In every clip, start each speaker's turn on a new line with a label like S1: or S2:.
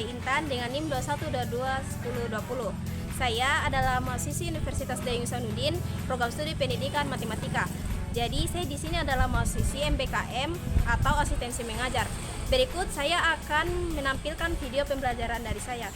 S1: Intan dengan NIM 21221020. Saya adalah mahasiswi Universitas Dayang Isanuddin, program studi pendidikan matematika. Jadi saya di sini adalah mahasiswi MBKM atau asistensi mengajar. Berikut saya akan menampilkan video pembelajaran dari saya.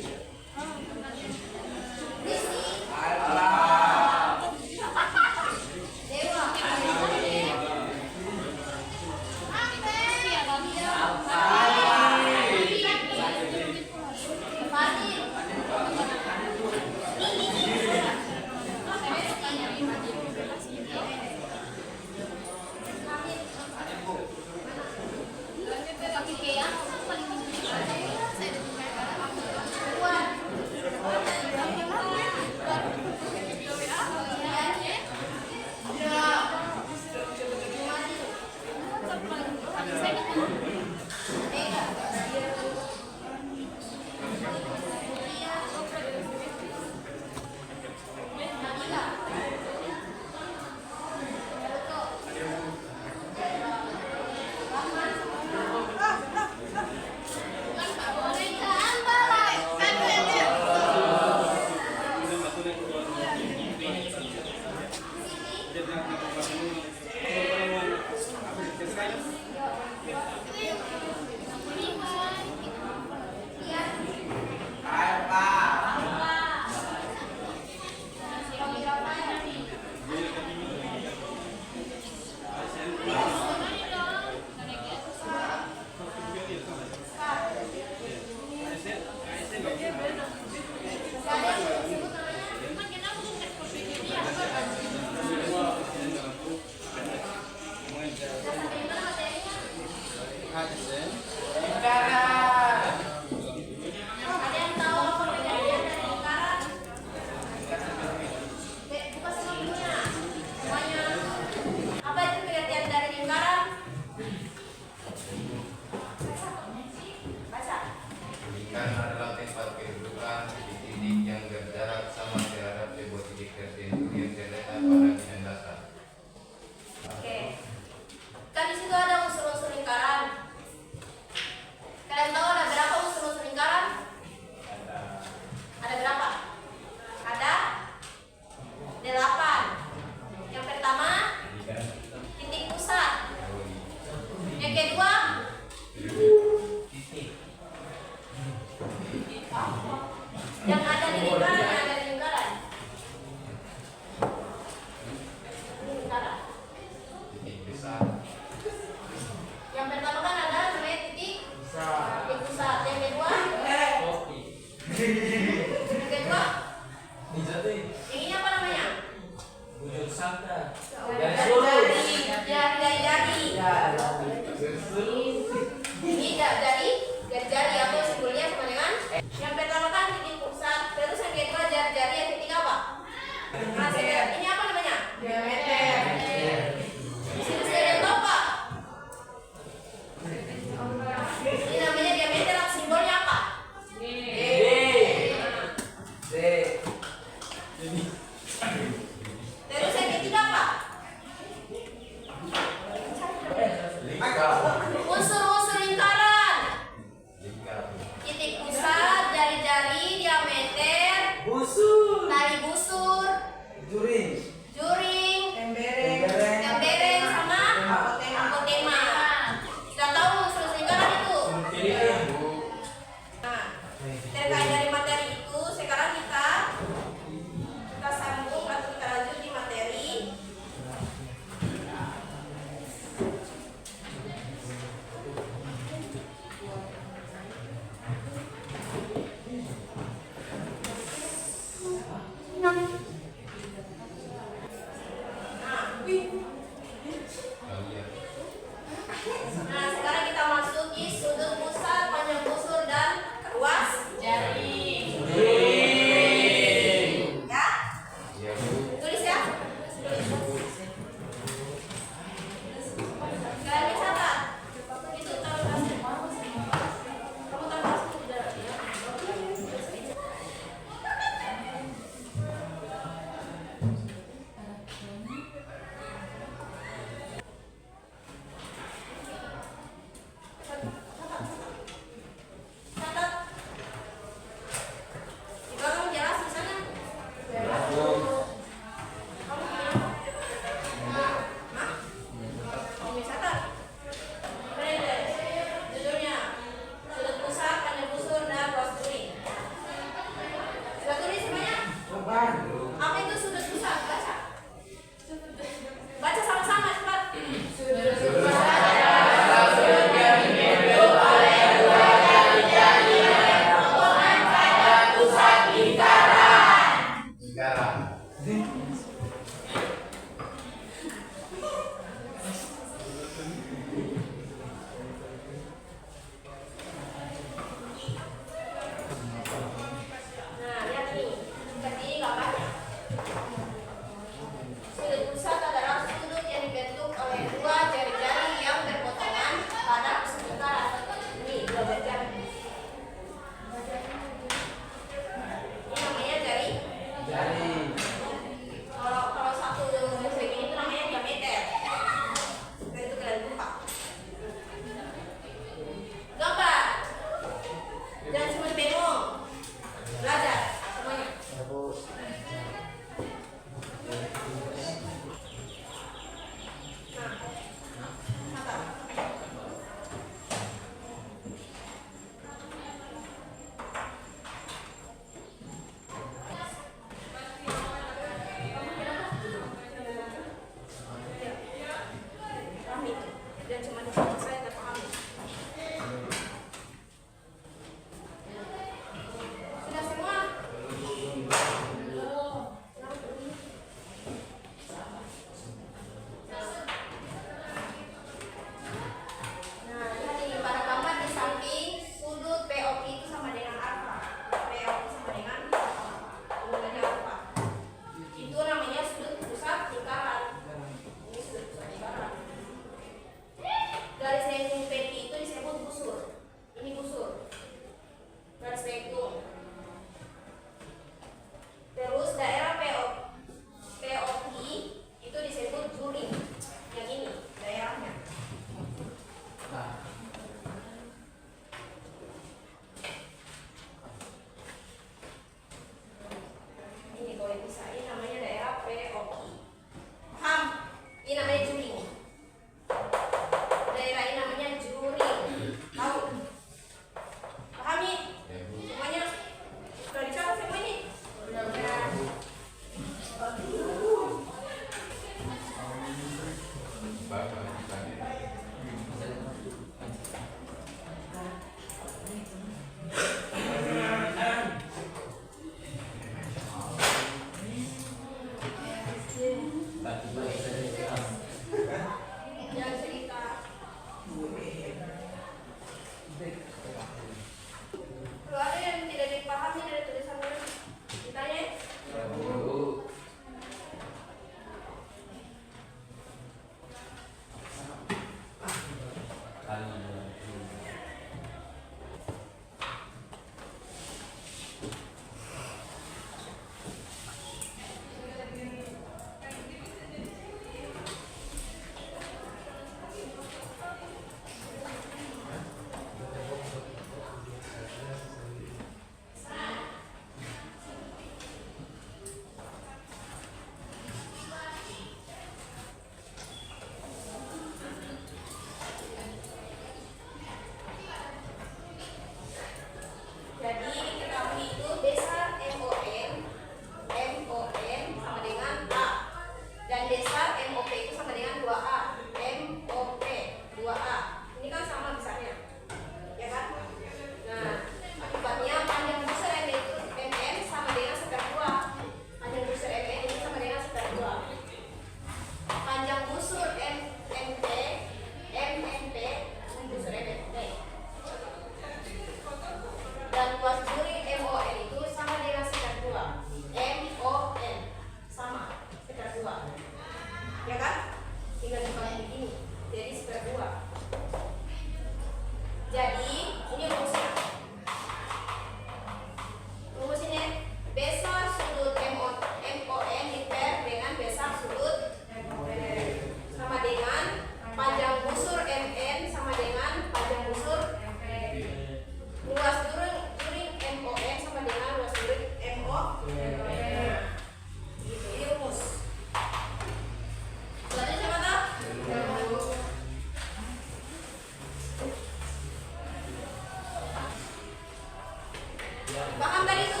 S1: Paham tadi itu?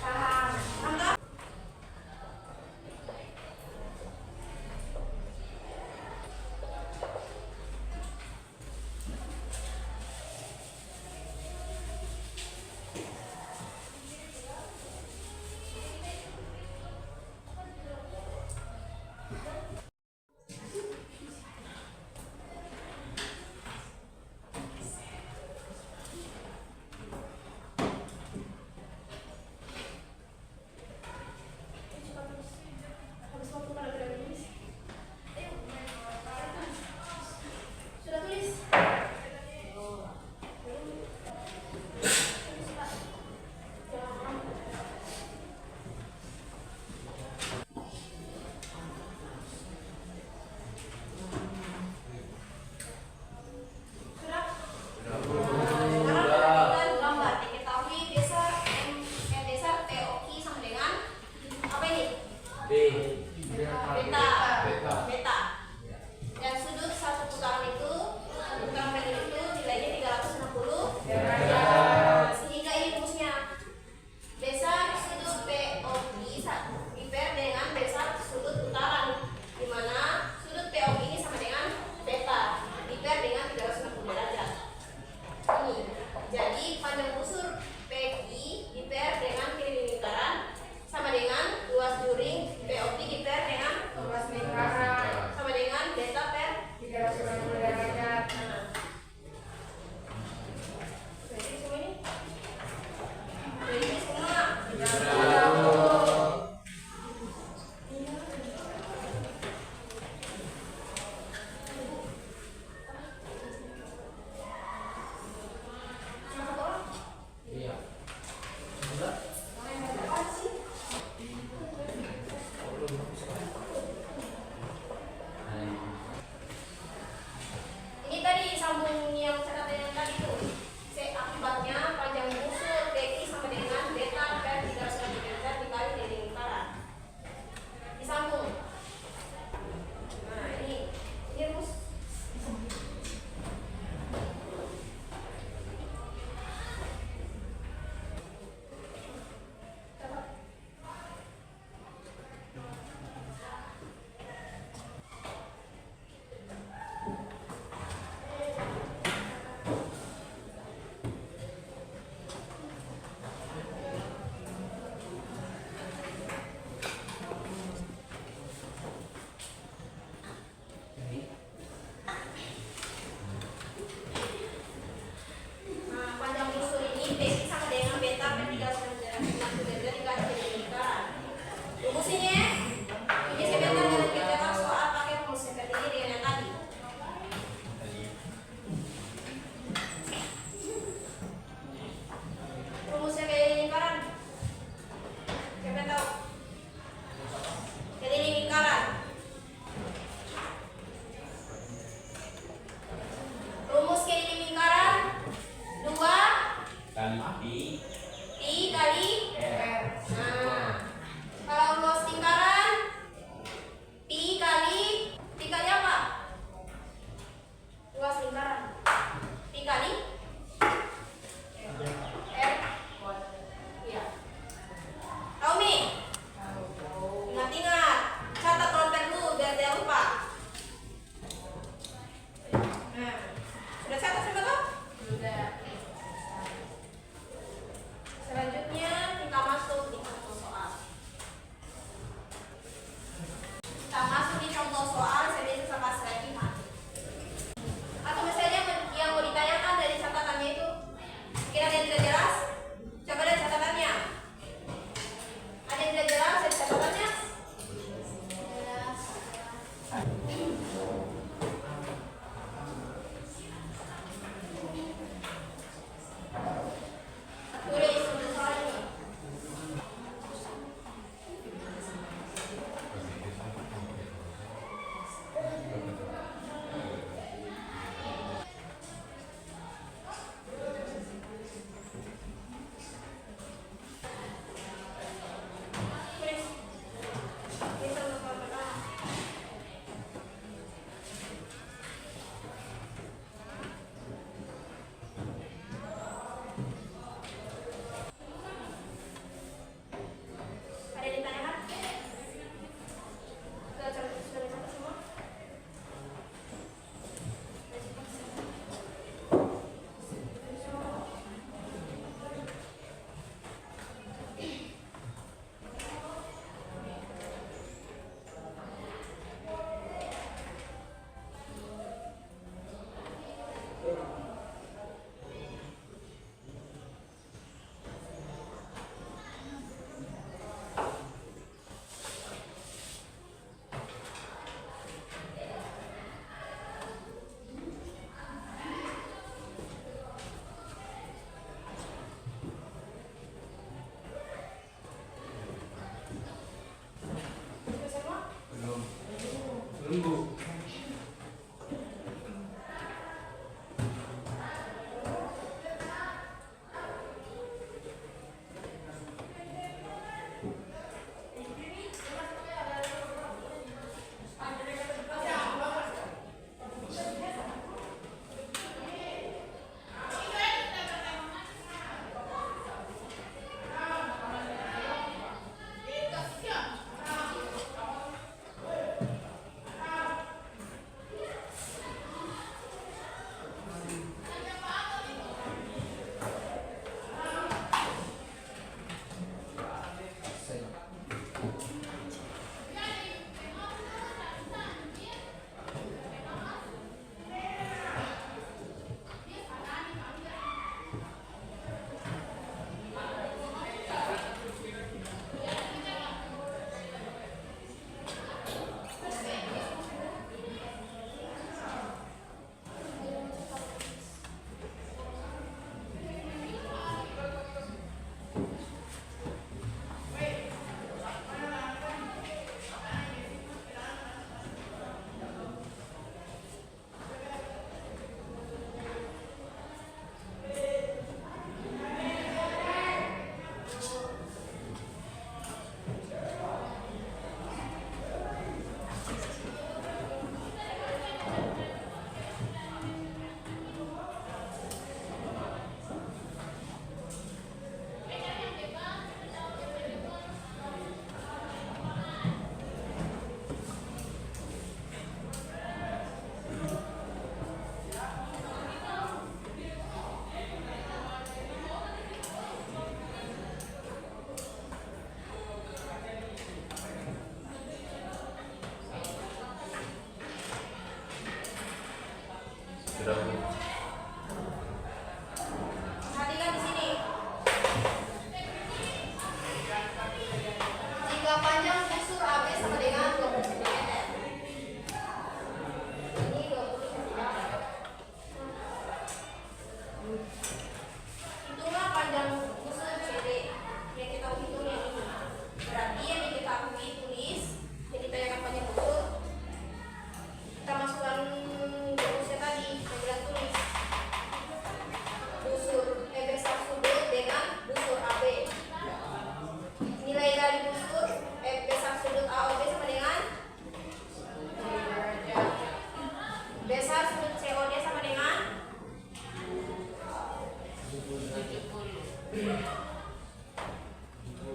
S1: Paham. Paham tak? Sudah tulis? Sekarang gambar diketahui besar besar POI sama dengan apa ini? Beta. Beta. Dan sudut satu putaran itu, satu putaran pendek itu nilainya 360 derajat. Sehingga ini rumusnya besar sudut POI diper dengan besar sudut putaran, di mana sudut POI ini sama dengan beta diper dengan 360 derajat. Ini. Jadi panjang busur PI diper dengan kiri lingkaran sama dengan luas juring POI diper dengan luas lingkaran sama dengan beta per 360 derajat. Jadi semua ini. Jadi semua. Ini tadi sambung yang catatan yang tadi tuh. Akibatnya panjang busur PI sama dengan beta per 360 derajat dikali dari lingkaran. Disambung. Nah, ini rumus. Nah, panjang busur ini PI sama dengan beta per 360 derajat dikali dari lingkaran. Rumus ini ya. Ini sebentar dengan kita soal pakai rumus seperti ini dengan yang tadi. Rumusnya kayak lingkaran. Siapa yang tahu? Jadi lingkaran. Rumus kayak lingkaran 2 pi kali r. Nah, kalau rumus lingkaran pi kali apa? Luas lingkaran. Pi kali r. Iya. Tahu Mi? Ingat-ingat. Catat kalau perlu biar tidak lupa. Nah, sudah catat semua tuh? Sudah.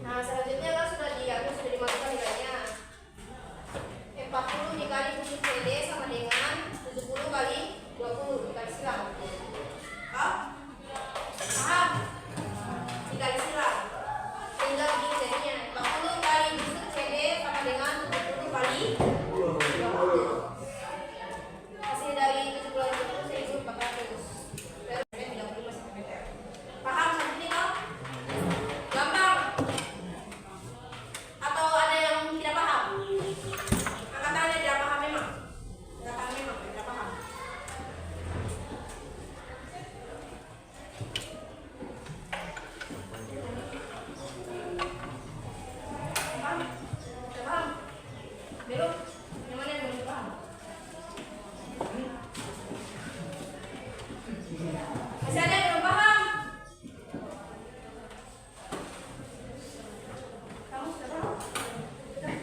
S1: Nah, selanjutnya kan sudah dimasukkan nilainya. 40 dikali busur CD sama dengan 70 kali 20 dikali silang. Paham? Dikali silang. Tinggal di jadinya 40 kali busur CD sama dengan 70 kali 20. Hasil dari 70 kali 20 1400. Paham sampai ini kau? Gampang? Atau ada yang tidak paham? Angkat tangannya tidak paham memang? Tidak paham memang, tidak paham. Paham? Tidak paham? Belum? Yang mana yang belum paham? Masih ada yang belum paham? Kamu sudah paham? Sudah?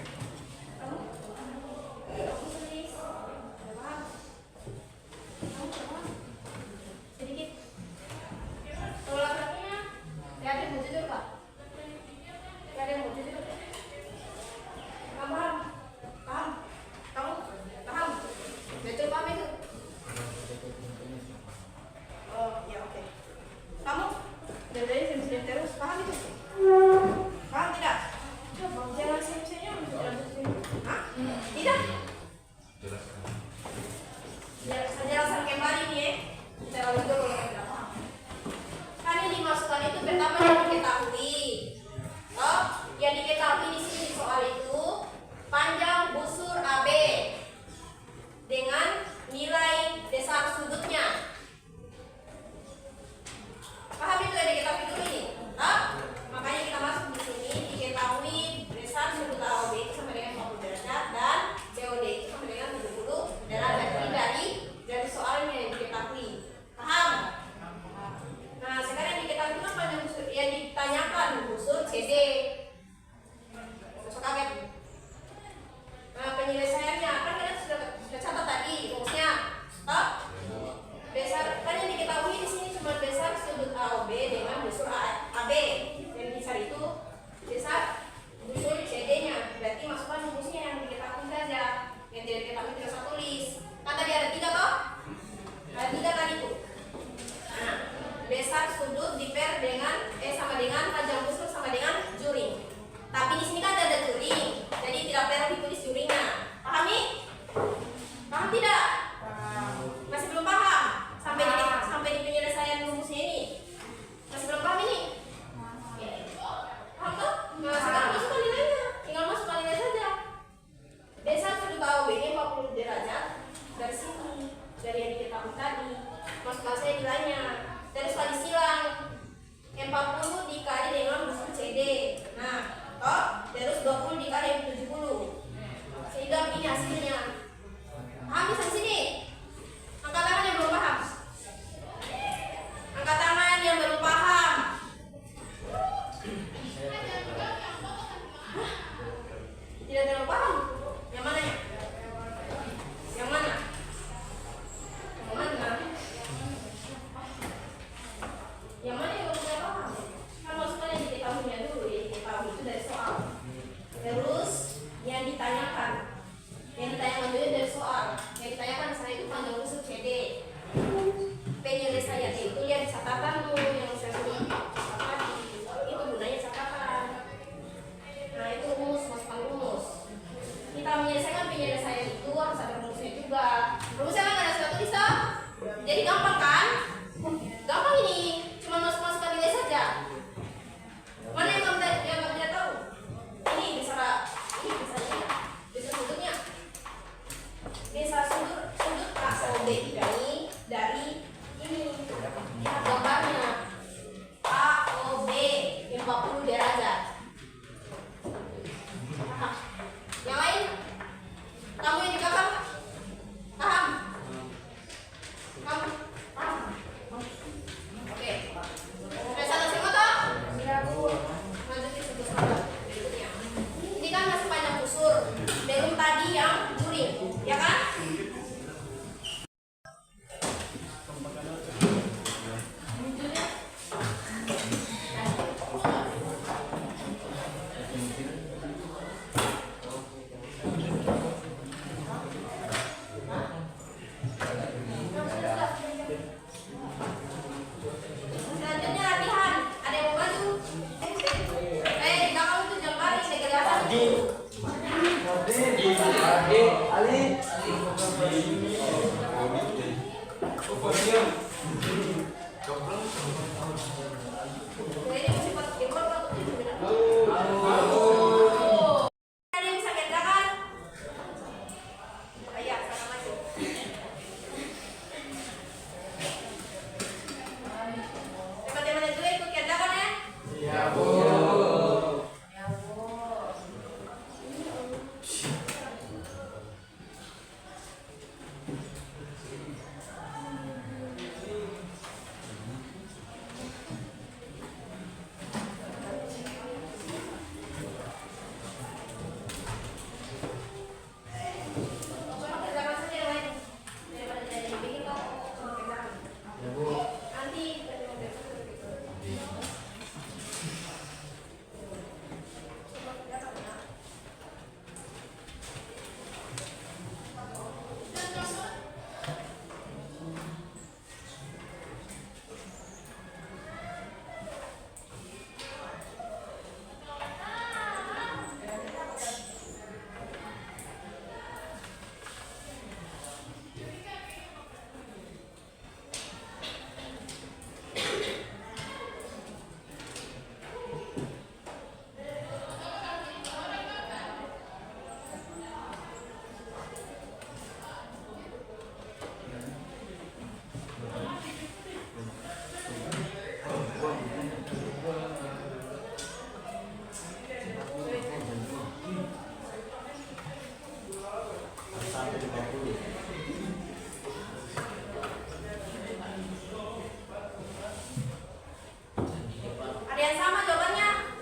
S1: Kamu? Kamu tulis? Sudah paham? Kamu sudah paham? Sedikit? Kalau laki-lakinya, tidak ada yang mau jujur Kak? Tidak ada yang mau jujur? Kamu paham? Paham? Kamu? Paham? Betul paham itu? Oh, ya oke. Kamu? Dari sini terus paham itu? Paham tidak? Coba jangan sini-sini Hah? Tidak? Jelaskan kembali nih ya. Kita ulang dulu kalau tidak paham. Kan yang dimasukkan itu pertama yang diketahui. Oh, yang diketahui di sini di soal itu panjang busur AB dengan nilai dasar sudutnya. Paham itu yang diketahui dulu ini? Makanya kita masuk di sini diketahui dasar sudut AOB itu sama dengan 40 derajat dan COD itu sama dengan 70 derajat. Ini dari soalnya yang diketahui. Paham? Nah, sekarang yang diketahui itu kan panjang busur yang ditanyakan busur CD. Masuk kaget. Nah, penyelesaiannya kan kita sudah catat tadi rumusnya. Dasar kan yang diketahui di sini cuma dasar sudut AOB dengan busur AB. Yang dicari itu dasar busur CD-nya. Berarti masukkan rumusnya yang diketahui saja. Yang tidak diketahui tidak usah tulis. Kan tadi ada 3 toh? Ada 3 tadi tuh. Nah, dasar sudut diper dengan sama dengan panjang busur sama dengan juring. Tapi di sini kan ada juring, jadi tidak perlu ditulis juringnya. Pahami? Paham tidak? Masih belum paham? Sampai di penyelesaian rumusnya ini masih belum paham ini?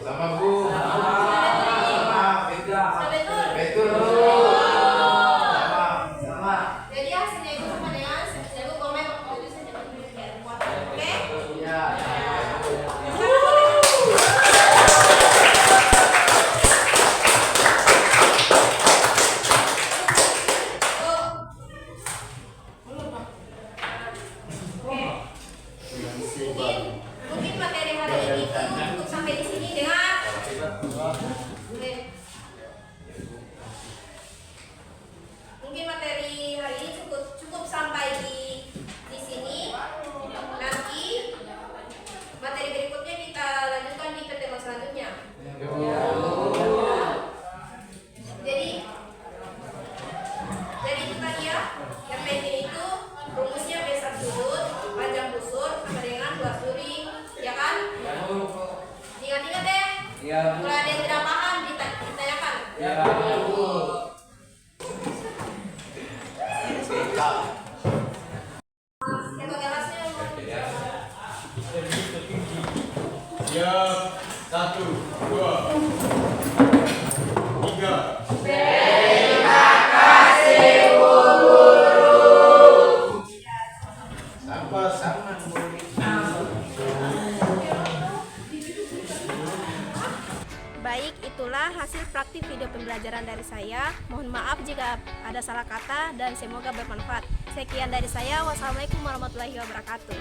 S2: Sama Bu. Sama.
S1: Betul.
S2: Betul. Sama.
S1: Jadi hasilnya itu sama dengan saya Bu komen itu saja biar kuat. Oke?
S2: Ya.
S1: Mungkin materi hari ini itu cukup sampai di sini dengar. Mungkin materi hari ini cukup sampai di sini. Nanti materi berikutnya kita lanjutkan di pertemuan selanjutnya. Jadi itu tadi ya. Yang penting itu rumusnya besar sudut, panjang busur sama dengan luas duri, ya kan? Ingat-ingat deh. Kalau ada yang tidak paham ditanyakan. Yang kelasnya
S3: Siap, 1, 2, 3.
S2: Sama.
S1: baik, itulah hasil praktik video pembelajaran dari saya. Mohon maaf jika ada salah kata dan semoga bermanfaat. Sekian dari saya. Wassalamualaikum warahmatullahi wabarakatuh.